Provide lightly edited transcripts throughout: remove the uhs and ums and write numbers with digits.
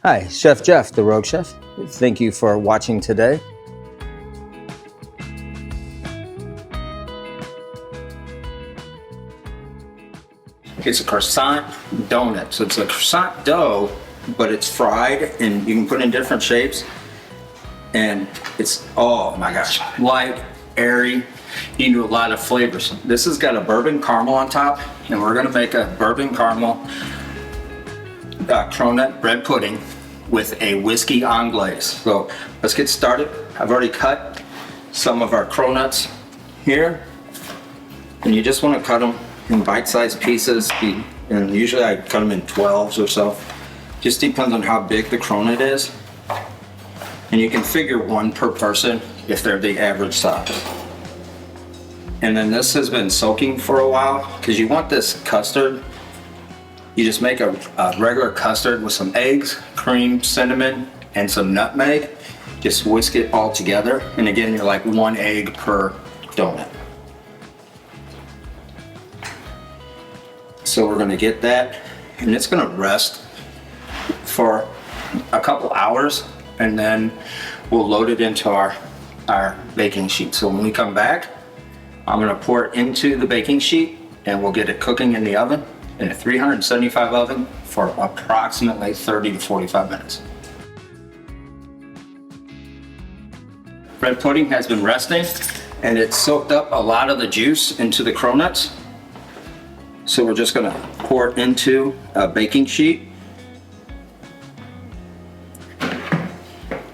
Hi, Chef Jeff, the Rogue Chef. Thank you for watching today. It's a croissant donut. So it's a croissant dough, but it's fried and you can put in different shapes. And it's, oh my gosh, light, airy. You can do a lot of flavors. This has got a bourbon caramel on top, and we're gonna make a bourbon caramel cronut bread pudding with a whiskey anglaise. So let's get started. I've already cut some of our cronuts here, and you just want to cut them in bite-sized pieces. And usually I cut them in 12s or so. Just depends on how big the cronut is. And you can figure one per person if they're the average size. And then this has been soaking for a while because you want this custard. You just make a regular custard with some eggs, cream, cinnamon, and some nutmeg. Just whisk it all together. And again, you're like 1 egg per donut. So we're gonna get that, and it's gonna rest for a couple hours, and then we'll load it into our baking sheet. So when we come back, I'm gonna pour it into the baking sheet, and we'll get it cooking in the oven, in a 375 oven for approximately 30 to 45 minutes. Bread pudding has been resting, and it's soaked up a lot of the juice into the cronuts. So we're just gonna pour it into a baking sheet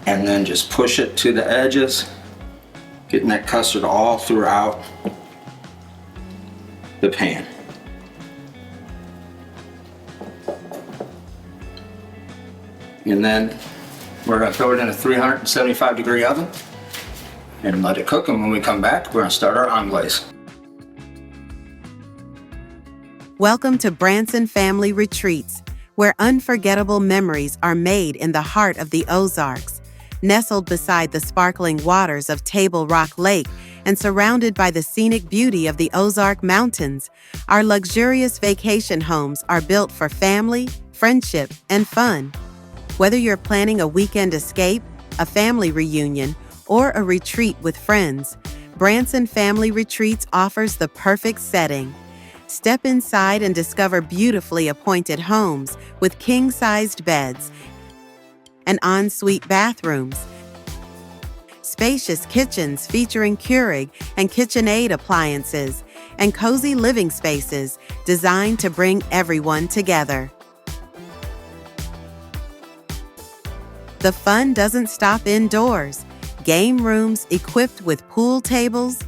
and then just push it to the edges, getting that custard all throughout the pan. And then we're gonna throw it in a 375 degree oven and let it cook. And when we come back, we're gonna start our anglaise. Welcome to Branson Family Retreats, where unforgettable memories are made in the heart of the Ozarks. Nestled beside the sparkling waters of Table Rock Lake and surrounded by the scenic beauty of the Ozark Mountains, our luxurious vacation homes are built for family, friendship, and fun. Whether you're planning a weekend escape, a family reunion, or a retreat with friends, Branson Family Retreats offers the perfect setting. Step inside and discover beautifully appointed homes with king-sized beds and ensuite bathrooms, spacious kitchens featuring Keurig and KitchenAid appliances, and cozy living spaces designed to bring everyone together. The fun doesn't stop indoors. Game rooms equipped with pool tables,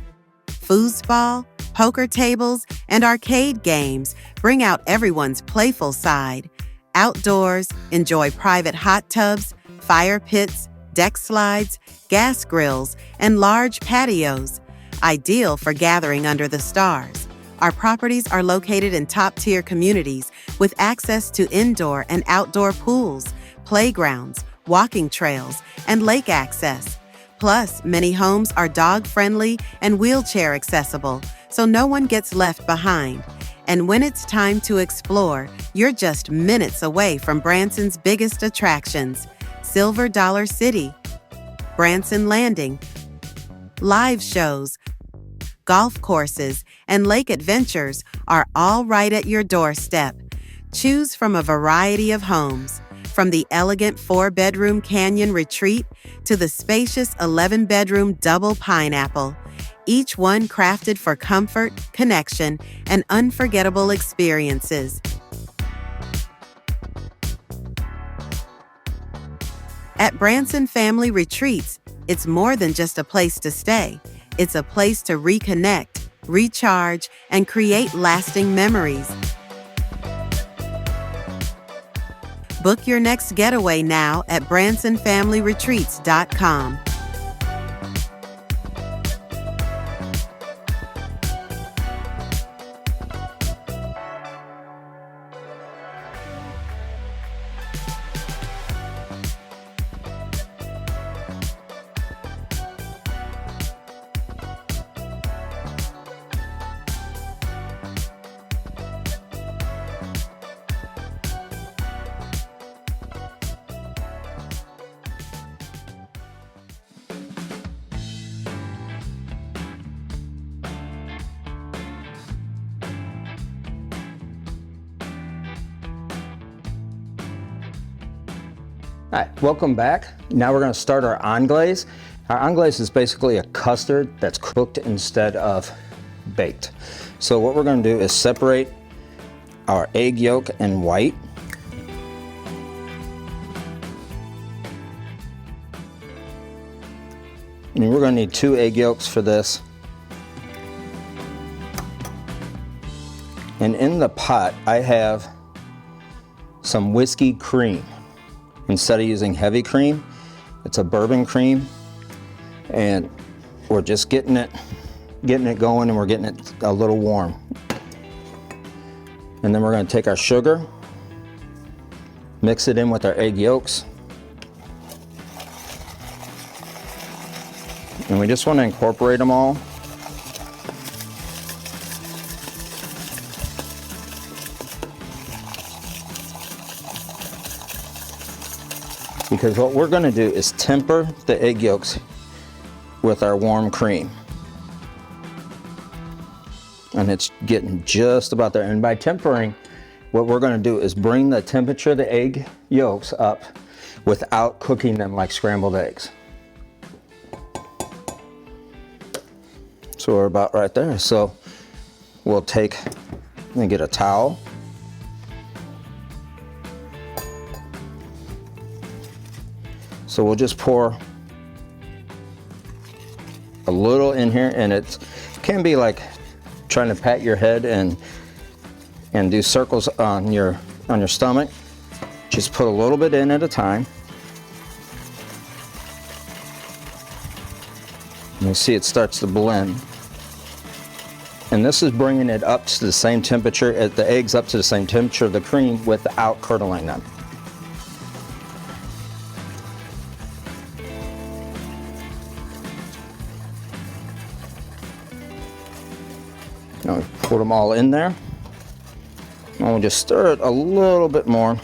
foosball, poker tables, and arcade games bring out everyone's playful side. Outdoors, enjoy private hot tubs, fire pits, deck slides, gas grills, and large patios, ideal for gathering under the stars. Our properties are located in top-tier communities with access to indoor and outdoor pools, playgrounds, walking trails, and lake access. Plus, many homes are dog-friendly and wheelchair accessible, so no one gets left behind. And when it's time to explore, you're just minutes away from Branson's biggest attractions: Silver Dollar City, Branson Landing, live shows, golf courses, and lake adventures are all right at your doorstep. Choose from a variety of homes, from the elegant 4-bedroom Canyon Retreat to the spacious 11-bedroom Double Pineapple, each one crafted for comfort, connection, and unforgettable experiences. At Branson Family Retreats, it's more than just a place to stay. It's a place to reconnect, recharge, and create lasting memories. Book your next getaway now at bransonfamilyretreats.com. All right, welcome back. Now we're gonna start our anglaise. Our anglaise is basically a custard that's cooked instead of baked. So what we're gonna do is separate our egg yolk and white. And we're gonna need 2 egg yolks for this. And in the pot, I have some whiskey cream. Instead of using heavy cream, it's a bourbon cream. And we're just getting it going, and we're getting it a little warm. And then we're gonna take our sugar, mix it in with our egg yolks. And we just wanna incorporate them all. Because what we're gonna do is temper the egg yolks with our warm cream. And it's getting just about there. And by tempering, what we're gonna do is bring the temperature of the egg yolks up without cooking them like scrambled eggs. So we're about right there. So we'll take and get a towel. So we'll just pour a little in here, and it can be like trying to pat your head and do circles on your stomach. Just put a little bit in at a time. And you see it starts to blend. And this is bringing it up to the same temperature, the eggs up to the same temperature of the cream without curdling them. Now we put them all in there. And we'll just stir it a little bit more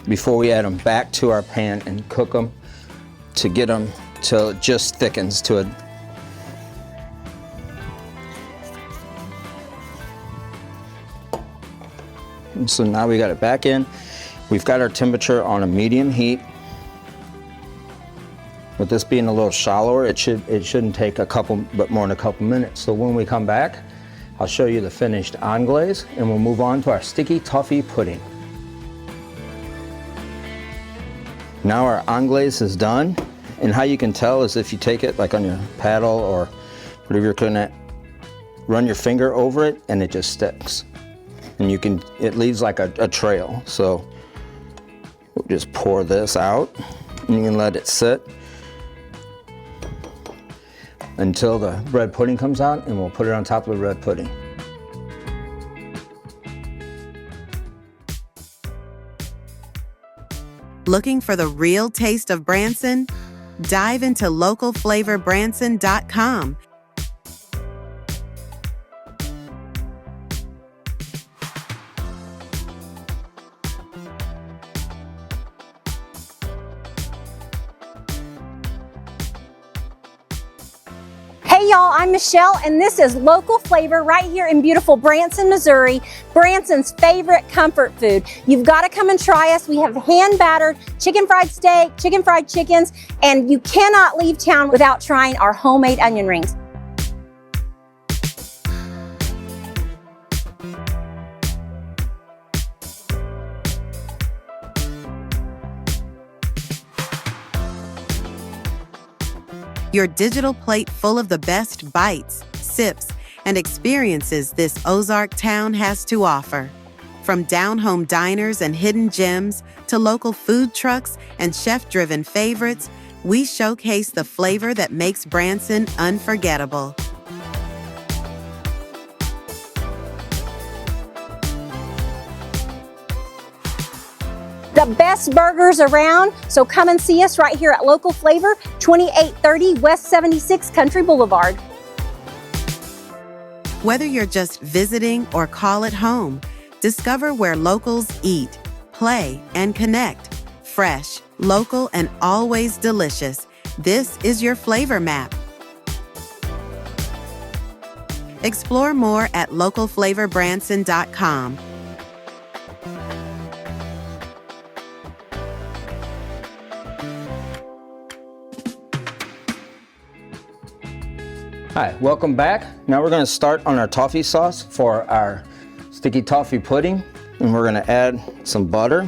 before we add them back to our pan and cook them to get them till it just thickens to it. And so now we got it back in. We've got our temperature on a medium heat. With this being a little shallower, it shouldn't take more than a couple minutes. So when we come back, I'll show you the finished anglaise, and we'll move on to our sticky toffee pudding. Now our anglaise is done, and how you can tell is if you take it like on your paddle or whatever you're cooking at, run your finger over it and it just sticks. And it leaves like a trail. So we'll just pour this out, and you can let it sit until the red pudding comes out, and we'll put it on top of the red pudding. Looking for the real taste of Branson? Dive into localflavourbranson.com. Hey y'all, I'm Michelle, and this is Local Flavor right here in beautiful Branson, Missouri, Branson's favorite comfort food. You've got to come and try us. We have hand-battered chicken fried steak, chicken fried chickens, and you cannot leave town without trying our homemade onion rings. Your digital plate full of the best bites, sips, and experiences this Ozark town has to offer. From down-home diners and hidden gems to local food trucks and chef-driven favorites, we showcase the flavor that makes Branson unforgettable. The best burgers around, so come and see us right here at Local Flavor, 2830 West 76 Country Boulevard. Whether you're just visiting or call it home, discover where locals eat, play, and connect. Fresh, local, and always delicious. This is your flavor map. Explore more at localflavourbranson.com. Hi, welcome back. Now we're gonna start on our toffee sauce for our sticky toffee pudding. And we're gonna add some butter,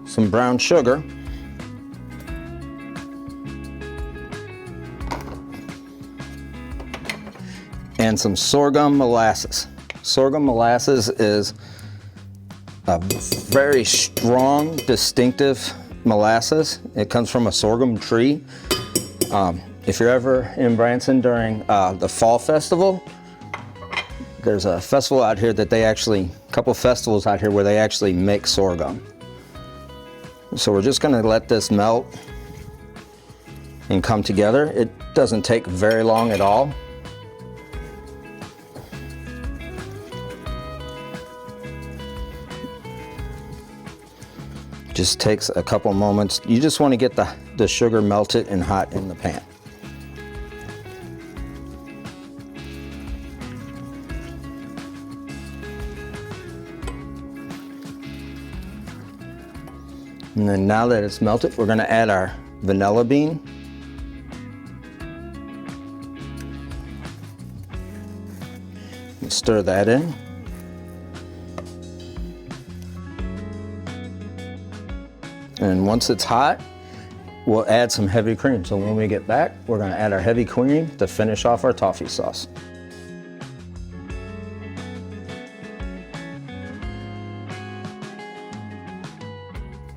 some brown sugar, and some sorghum molasses. Sorghum molasses is a very strong, distinctive molasses. It comes from a sorghum tree. If you're ever in Branson during the fall festival, there's a festival out here that they actually, a couple festivals out here where they actually make sorghum. So we're just gonna let this melt and come together. It doesn't take very long at all. Just takes a couple moments. You just want to get the sugar melted and hot in the pan. And then now that it's melted, we're going to add our vanilla bean. Stir that in. And once it's hot, we'll add some heavy cream. So when we get back, we're gonna add our heavy cream to finish off our toffee sauce.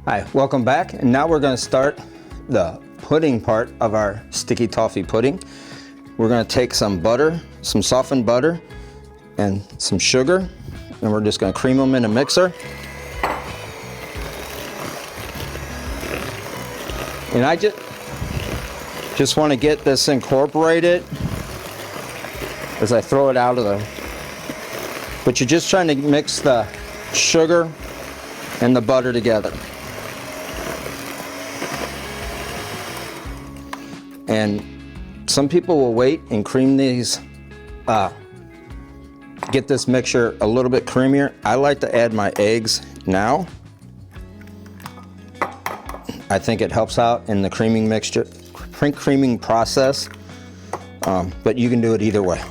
Hi, welcome back. And now we're gonna start the pudding part of our sticky toffee pudding. We're gonna take some butter, some softened butter, and some sugar, and we're just gonna cream them in a mixer. And I just want to get this incorporated as I throw it out of the, but you're just trying to mix the sugar and the butter together. And some people will wait and cream these, get this mixture a little bit creamier. I like to add my eggs now. I think it helps out in the creaming mixture, creaming process, but you can do it either way.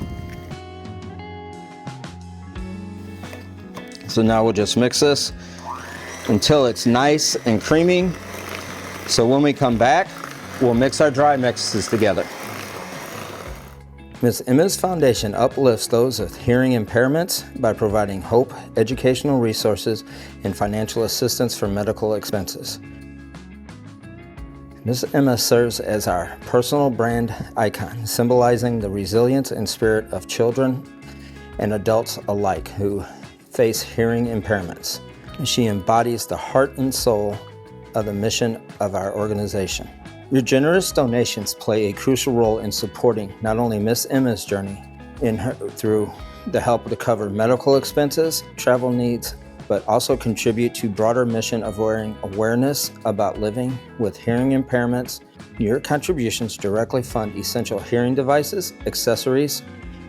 So now we'll just mix this until it's nice and creamy. So when we come back, we'll mix our dry mixes together. Ms. Emma's Foundation uplifts those with hearing impairments by providing hope, educational resources, and financial assistance for medical expenses. Ms. Emma serves as our personal brand icon, symbolizing the resilience and spirit of children and adults alike who face hearing impairments. She embodies the heart and soul of the mission of our organization. Your generous donations play a crucial role in supporting not only Ms. Emma's journey through the help to cover medical expenses, travel needs, but also contribute to broader mission of awareness about living with hearing impairments. Your contributions directly fund essential hearing devices, accessories,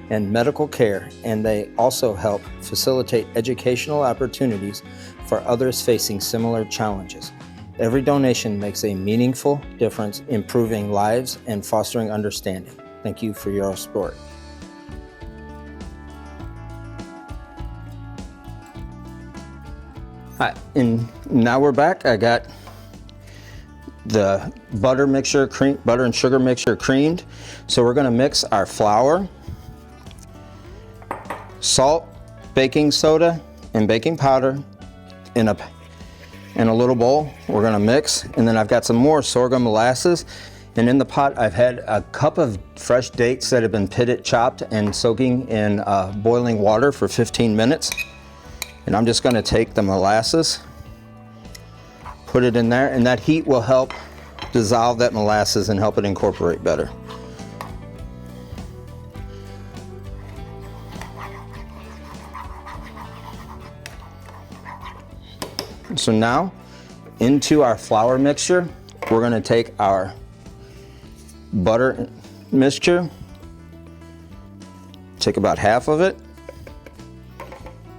and medical care, and they also help facilitate educational opportunities for others facing similar challenges. Every donation makes a meaningful difference, improving lives and fostering understanding. Thank you for your support. Hi, and now we're back. I got the butter and sugar mixture creamed. So we're gonna mix our flour, salt, baking soda, and baking powder in a little bowl. We're gonna mix, and then I've got some more sorghum molasses. And in the pot, I've had a cup of fresh dates that have been pitted, chopped, and soaking in boiling water for 15 minutes. And I'm just gonna take the molasses, put it in there, and that heat will help dissolve that molasses and help it incorporate better. So now, into our flour mixture, we're gonna take our butter mixture, take about half of it,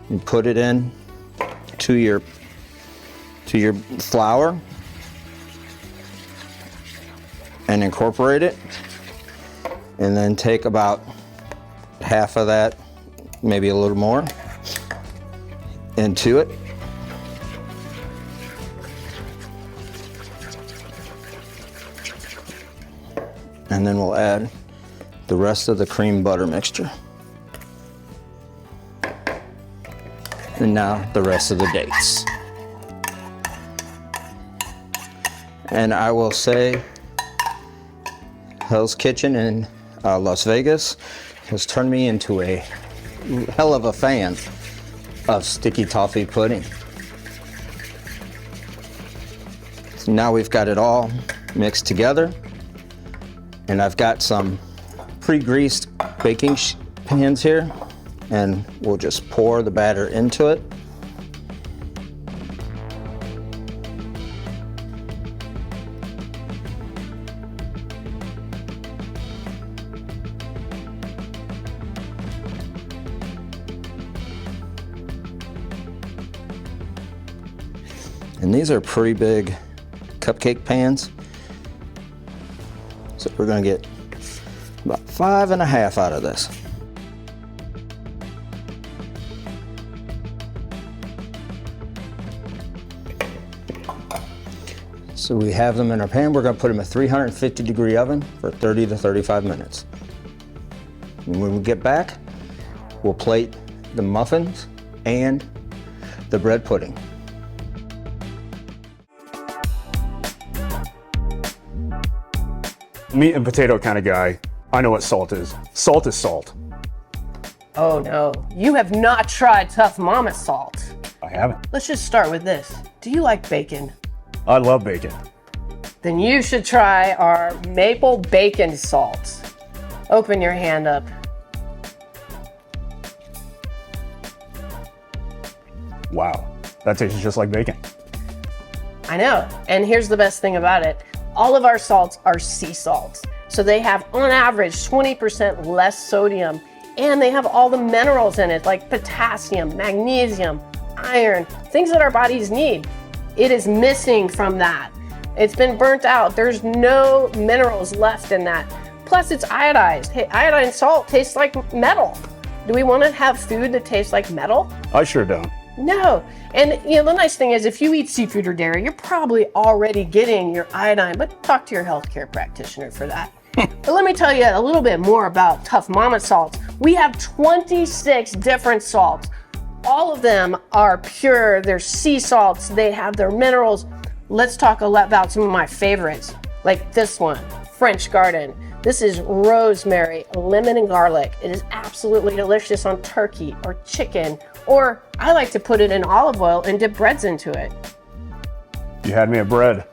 and put it in to your flour. and incorporate it. And then take about half of that, maybe a little more, into it. And then we'll add the rest of the cream butter mixture. And now the rest of the dates. And I will say, Hell's Kitchen in Las Vegas has turned me into a hell of a fan of sticky toffee pudding. So now we've got it all mixed together, and I've got some pre-greased baking pans here, and we'll just pour the batter into it. And these are pretty big cupcake pans. So we're gonna get about 5.5 out of this. So we have them in our pan. We're gonna put them in a 350-degree oven for 30 to 35 minutes. And when we get back, we'll plate the muffins and the bread pudding. Meat and potato kind of guy. I know what salt is. Salt is salt. Oh no, you have not tried Tough Mama salt. I haven't. Let's just start with this. Do you like bacon? I love bacon. Then you should try our maple bacon salt. Open your hand up. Wow, that tastes just like bacon. I know, and here's the best thing about it. All of our salts are sea salts. So they have, on average, 20% less sodium, and they have all the minerals in it, like potassium, magnesium, iron, things that our bodies need. It is missing from that. It's been burnt out. There's no minerals left in that. Plus, it's iodized. Hey, iodine salt tastes like metal. Do we want to have food that tastes like metal? I sure don't. No. And you know, the nice thing is if you eat seafood or dairy, you're probably already getting your iodine, but talk to your healthcare practitioner for that. But let me tell you a little bit more about Tough Mama salts. We have 26 different salts. All of them are pure. They're sea salts. They have their minerals. Let's talk about some of my favorites, like this one, French Garden. This is rosemary, lemon, and garlic. It is absolutely delicious on turkey or chicken, or I like to put it in olive oil and dip breads into it. You had me at bread.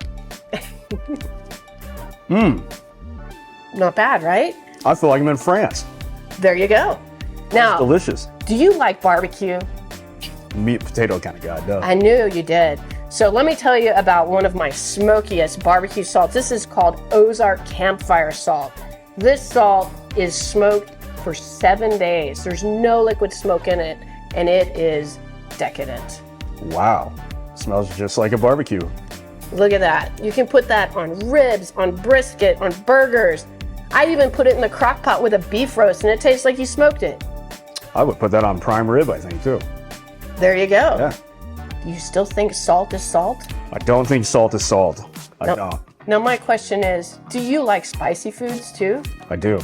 Not bad, right? I feel like I'm in France. There you go. Now, Delicious. do you like barbecue? Meat and potato kind of guy, duh. I knew you did. So let me tell you about one of my smokiest barbecue salts. This is called Ozark Campfire Salt. This salt is smoked for 7 days. There's no liquid smoke in it, and it is decadent. Wow. Smells just like a barbecue. Look at that. You can put that on ribs, on brisket, on burgers. I even put it in the crock pot with a beef roast, and it tastes like you smoked it. I would put that on prime rib, I think, too. There you go. Yeah. You still think salt is salt? I don't think salt is salt. I No. don't. Now my question is, do you like spicy foods too? I do.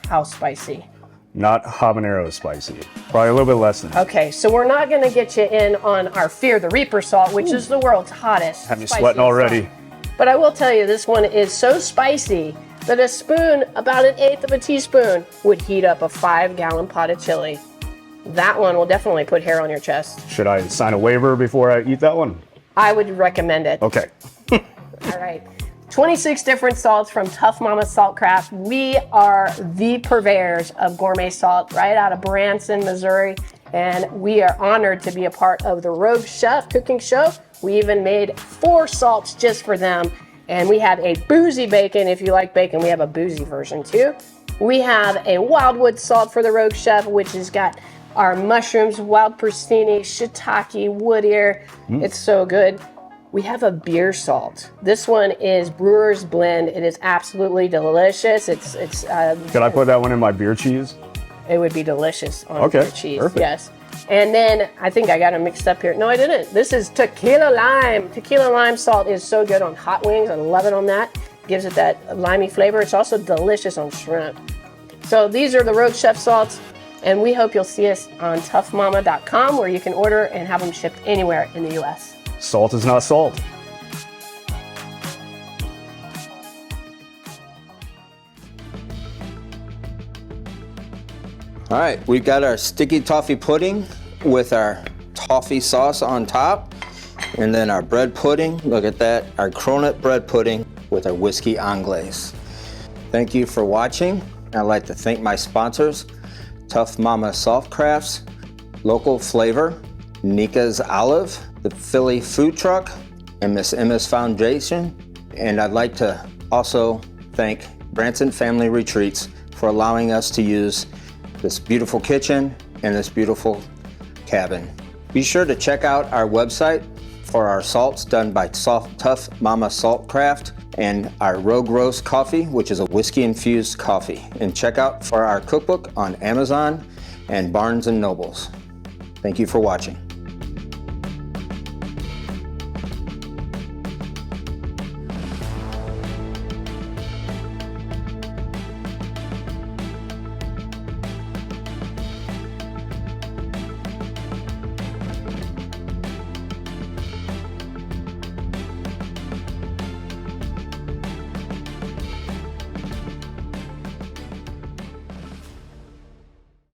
How spicy? Not habanero spicy. Probably a little bit less than that. Okay, so we're not gonna get you in on our Fear the Reaper salt, which is the world's hottest. Had me spiciest sweating already. salt. But I will tell you, this one is so spicy that a spoon, about 1/8 of a teaspoon, would heat up a 5-gallon pot of chili. That one will definitely put hair on your chest. Should I sign a waiver before I eat that one? I would recommend it. Okay. All right. 26 different salts from Tough Mama Saltcraft. We are the purveyors of gourmet salt right out of Branson, Missouri. And we are honored to be a part of the Rogue Chef cooking show. We even made 4 salts just for them. And we have a boozy bacon. If you like bacon, we have a boozy version too. We have a wildwood salt for the Rogue Chef, which has got our mushrooms, wild persini, shiitake, wood ear. It's so good. We have a beer salt. This one is Brewer's Blend. It is absolutely delicious. Could I put that one in my beer cheese? It would be delicious on Okay, beer cheese. perfect. Yes. And then I think I got them mixed up here. No, I didn't. This is tequila lime. Tequila lime salt is so good on hot wings. I love it on that. Gives it that limey flavor. It's also delicious on shrimp. So these are the Road Chef salts, and we hope you'll see us on toughmama.com, where you can order and have them shipped anywhere in the U.S. Salt is not salt. All right, we've got our sticky toffee pudding with our toffee sauce on top, and then our bread pudding. Look at that, our cronut bread pudding with our whiskey anglaise. Thank you for watching. I'd like to thank my sponsors, Tough Mama Soft Crafts, Local Flavor, Nika's Olive, the Philly Food Truck, and Miss Emma's Foundation. And I'd like to also thank Branson Family Retreats for allowing us to use this beautiful kitchen and this beautiful cabin. Be sure to check out our website for our salts done by Tough Mama Salt Craft, and our Rogue Roast coffee, which is a whiskey infused coffee. And check out for our cookbook on Amazon and Barnes & Nobles. Thank you for watching.